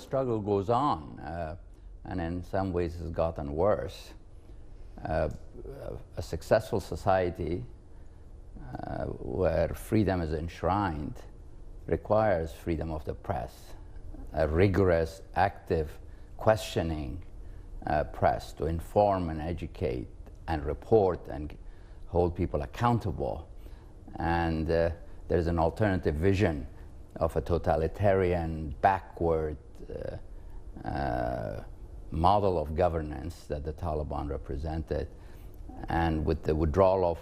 struggle goes on, and in some ways has gotten worse. A successful society where freedom is enshrined requires freedom of the press, a rigorous, active, questioning press to inform and educate and report and hold people accountable. And there's an alternative vision of a totalitarian, backward model of governance that the Taliban represented. And with the withdrawal of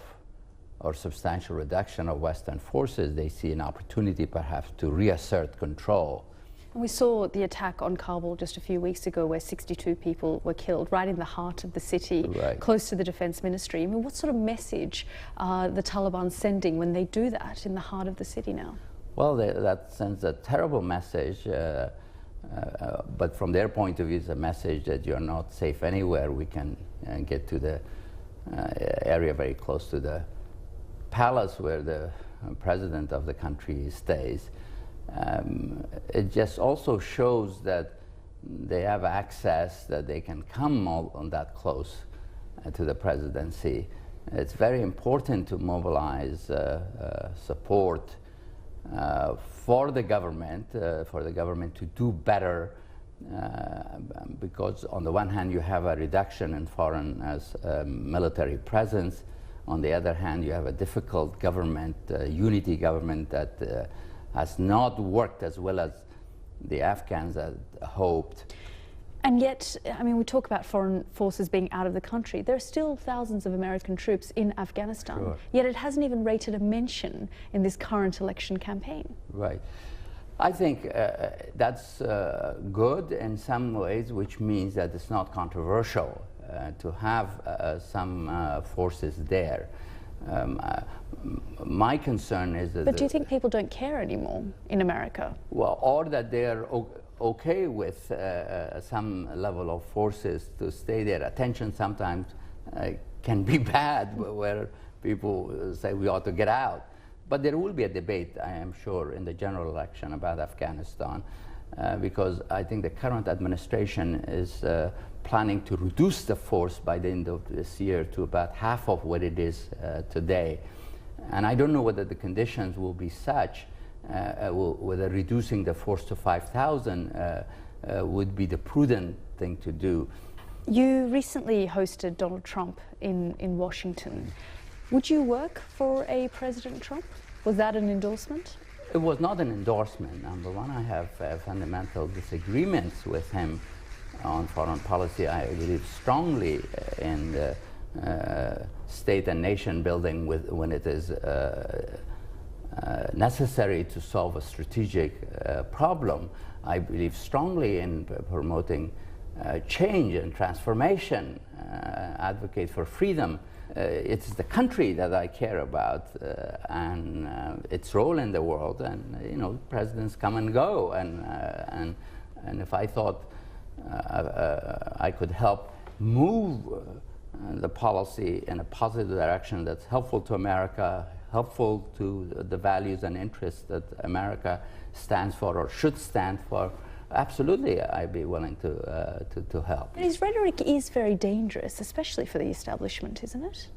or substantial reduction of Western forces, they see an opportunity perhaps to reassert control. And we saw the attack on Kabul just a few weeks ago where 62 people were killed right in the heart of the city, right, close to the defense ministry. I mean, what sort of message are the Taliban sending when they do that in the heart of the city now? Well, that sends a terrible message, but from their point of view, it's a message that you're not safe anywhere. We can get to the area very close to the palace where the president of the country stays. It just also shows that they have access, that they can come on that close to the presidency. It's very important to mobilize support for the government to do better, because on the one hand you have a reduction in foreign military presence. On the other hand, you have a difficult government, unity government that has not worked as well as the Afghans had hoped. And yet, I mean, we talk about foreign forces being out of the country. There are still thousands of American troops in Afghanistan, sure, yet it hasn't even rated a mention in this current election campaign. Right. I think that's good in some ways, which means that it's not controversial to have some forces there. My concern is that... But do you think people don't care anymore in America? Well, or that they're okay with some level of forces to stay there. Attention sometimes can be bad, where people say we ought to get out. But there will be a debate, I am sure, in the general election about Afghanistan, because I think the current administration is planning to reduce the force by the end of this year to about half of what it is today. And I don't know whether the conditions will be such, whether reducing the force to 5,000 would be the prudent thing to do. You recently hosted Donald Trump in Washington. Would you work for a President Trump? Was that an endorsement? It was not an endorsement. Number one, I have fundamental disagreements with him on foreign policy. I believe strongly in the state and nation building when it is necessary to solve a strategic problem. I believe strongly in promoting change and transformation, advocate for freedom. It's the country that I care about and its role in the world. And you know, presidents come and go, and if I thought I could help move the policy in a positive direction that's helpful to America, helpful to the values and interests that America stands for or should stand for, absolutely, I'd be willing to help. But his rhetoric is very dangerous, especially for the establishment, isn't it?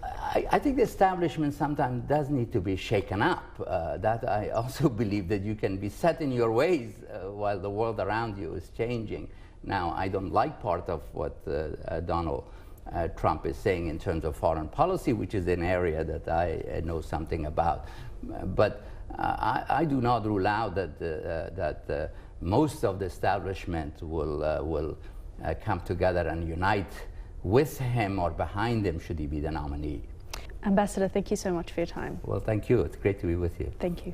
I think the establishment sometimes does need to be shaken up. That I also believe that you can be set in your ways while the world around you is changing. Now, I don't like part of what Donald Trump is saying in terms of foreign policy, which is an area that I know something about. But I do not rule out that most of the establishment will come together and unite with him or behind him should he be the nominee. Ambassador, thank you so much for your time. Well, thank you. It's great to be with you. Thank you.